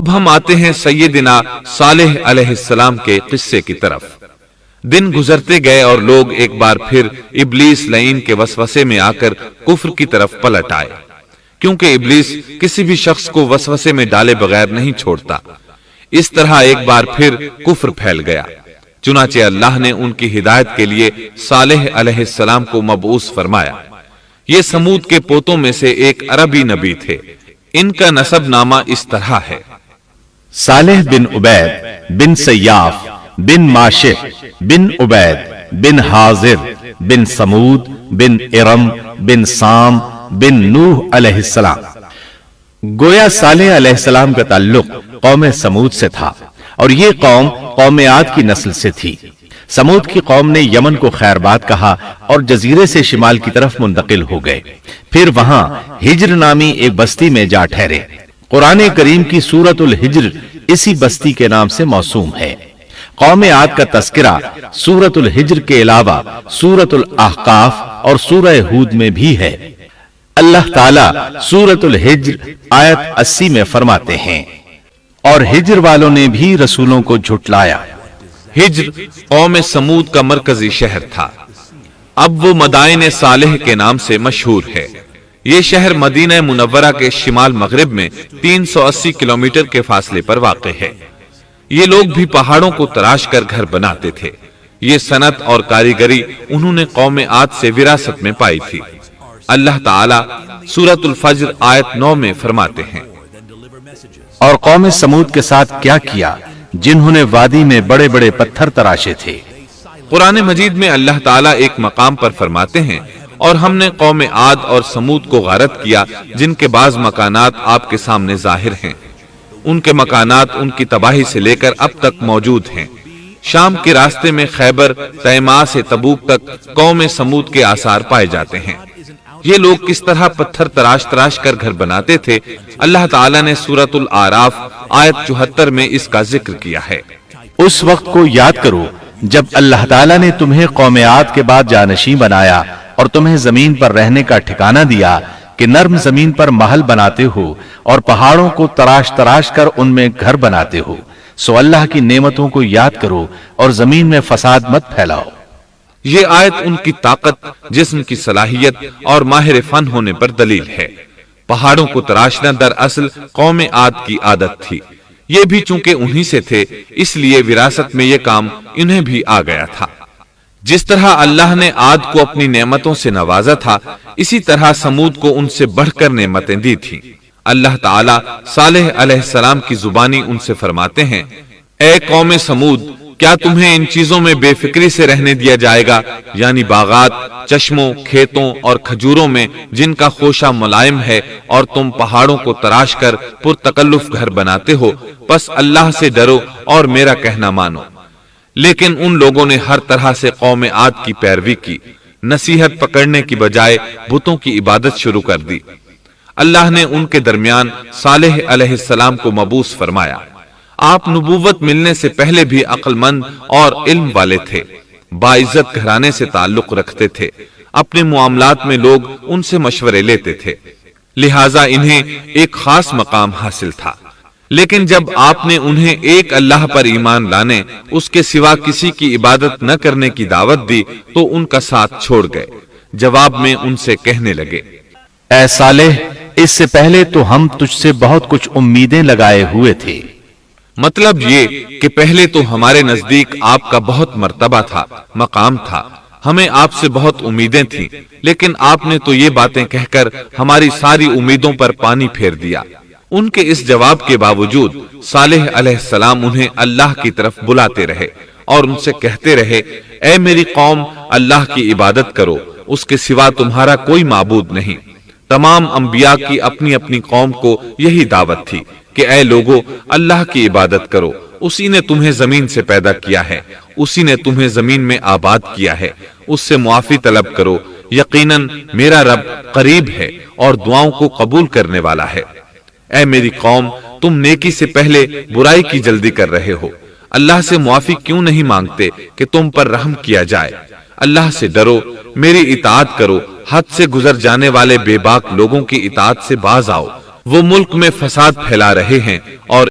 اب ہم آتے ہیں سیدنا صالح علیہ السلام کے قصے کی طرف۔ دن گزرتے گئے اور لوگ ایک بار پھر ابلیس لعین کے وسوسے میں آ کر کفر کی طرف پلٹ آئے، کیونکہ ابلیس کسی بھی شخص کو وسوسے میں ڈالے بغیر نہیں چھوڑتا۔ اس طرح ایک بار پھر کفر پھیل گیا، چنانچہ اللہ نے ان کی ہدایت کے لیے صالح علیہ السلام کو مبعوث فرمایا۔ یہ سمود کے پوتوں میں سے ایک عربی نبی تھے۔ ان کا نسب نامہ اس طرح ہے: صالح بن عبید بن سیاف بن ماشح بن عبید بن حاضر بن سمود بن ارم بن سام بن نوح علیہ السلام۔ گویا صالح علیہ السلام کا تعلق قوم سمود سے تھا، اور یہ قوم قوم عاد کی نسل سے تھی۔ سمود کی قوم نے یمن کو خیرباد کہا اور جزیرے سے شمال کی طرف منتقل ہو گئے، پھر وہاں ہجر نامی ایک بستی میں جا ٹھہرے۔ قرآن کریم کی سورۃ الحجر اسی بستی کے نام سے موسوم ہے۔ قوم عاد کا تذکرہ سورۃ الحجر کے علاوہ سورۃ الاحقاف اور سورہ ہود میں بھی ہے۔ اللہ تعالیٰ سورۃ الحجر آیت 80 میں فرماتے ہیں: اور ہجر والوں نے بھی رسولوں کو جھٹلایا۔ ہجر قوم سمود کا مرکزی شہر تھا۔ اب وہ مدائن صالح کے نام سے مشہور ہے۔ یہ شہر مدینہ منورہ کے شمال مغرب میں 380 کلومیٹر کے فاصلے پر واقع ہے۔ یہ لوگ بھی پہاڑوں کو تراش کر گھر بناتے تھے۔ یہ صنعت اور کاریگری انہوں نے قوم عاد سے وراثت میں پائی تھی۔ اللہ تعالیٰ سورۃ الفجر آیت 9 میں فرماتے ہیں: اور قوم سمود کے ساتھ کیا کیا جنہوں نے وادی میں بڑے بڑے پتھر تراشے تھے۔ قرآن مجید میں اللہ تعالیٰ ایک مقام پر فرماتے ہیں: اور ہم نے قوم عاد اور سمود کو غارت کیا جن کے بعض مکانات آپ کے سامنے ظاہر ہیں۔ ان کے مکانات ان کی تباہی سے لے کر اب تک موجود ہیں۔ شام کے راستے میں خیبر، تیماء سے تبوک تک قوم سمود کے آثار پائے جاتے ہیں۔ یہ لوگ کس طرح پتھر تراش تراش کر گھر بناتے تھے، اللہ تعالیٰ نے سورۃ الاعراف آیت 74 میں اس کا ذکر کیا ہے۔ اس وقت کو یاد کرو جب اللہ تعالیٰ نے تمہیں قوم عاد کے بعد جانشین بنایا اور تمہیں زمین پر رہنے کا ٹھکانہ دیا کہ نرم زمین پر محل بناتے ہو اور پہاڑوں کو تراش تراش کر ان میں گھر بناتے ہو۔ سو اللہ کی نعمتوں کو یاد کرو اور زمین میں فساد مت پھیلاؤ۔ یہ آیت ان کی طاقت، جسم کی صلاحیت اور ماہر فن ہونے پر دلیل ہے۔ پہاڑوں کو تراشنا دراصل قوم عاد کی عادت تھی۔ یہ بھی چونکہ انہی سے تھے، اس لیے وراثت میں یہ کام انہیں بھی آ گیا تھا۔ جس طرح اللہ نے عاد کو اپنی نعمتوں سے نوازا تھا، اسی طرح سمود کو ان سے بڑھ کر نعمتیں دی تھیں۔ اللہ تعالیٰ صالح علیہ السلام کی زبانی ان سے فرماتے ہیں: اے قوم سمود، کیا تمہیں ان چیزوں میں بے فکری سے رہنے دیا جائے گا، یعنی باغات، چشموں، کھیتوں اور کھجوروں میں جن کا خوشہ ملائم ہے، اور تم پہاڑوں کو تراش کر پرتکلف گھر بناتے ہو؟ پس اللہ سے ڈرو اور میرا کہنا مانو۔ لیکن ان لوگوں نے ہر طرح سے قوم عاد کی پیروی کی، نصیحت پکڑنے کی بجائے بتوں کی عبادت شروع کر دی۔ اللہ نے ان کے درمیان صالح علیہ السلام کو مبعوث فرمایا۔ آپ نبوت ملنے سے پہلے بھی عقل مند اور علم والے تھے، باعزت گھرانے سے تعلق رکھتے تھے، اپنے معاملات میں لوگ ان سے مشورے لیتے تھے، لہٰذا انہیں ایک خاص مقام حاصل تھا۔ لیکن جب آپ نے انہیں ایک اللہ پر ایمان لانے، اس کے سوا کسی کی عبادت نہ کرنے کی دعوت دی تو ان کا ساتھ چھوڑ گئے۔ جواب میں ان سے کہنے لگے: اے صالح، اس سے پہلے تو ہم تجھ سے بہت کچھ امیدیں لگائے ہوئے تھے۔ مطلب یہ کہ پہلے تو ہمارے نزدیک آپ کا بہت مرتبہ تھا، مقام تھا، ہمیں آپ سے بہت امیدیں تھیں، لیکن آپ نے تو یہ باتیں کہہ کر ہماری ساری امیدوں پر پانی پھیر دیا۔ ان کے اس جواب کے باوجود صالح علیہ السلام انہیں اللہ کی طرف بلاتے رہے اور ان سے کہتے رہے: اے میری قوم، اللہ کی عبادت کرو، اس کے سوا تمہارا کوئی معبود نہیں۔ تمام انبیاء کی اپنی اپنی قوم کو یہی دعوت تھی کہ اے لوگو، اللہ کی عبادت کرو، اسی نے تمہیں زمین سے پیدا کیا ہے، اسی نے تمہیں زمین میں آباد کیا ہے، اس سے معافی طلب کرو، یقیناً میرا رب قریب ہے اور دعاؤں کو قبول کرنے والا ہے۔ اے میری قوم، تم نیکی سے پہلے برائی کی جلدی کر رہے ہو، اللہ سے معافی کیوں نہیں مانگتے کہ تم پر رحم کیا جائے؟ اللہ سے ڈرو، میری اطاعت کرو، حد سے گزر جانے والے بے باک لوگوں کی اطاعت سے باز آؤ، وہ ملک میں فساد پھیلا رہے ہیں اور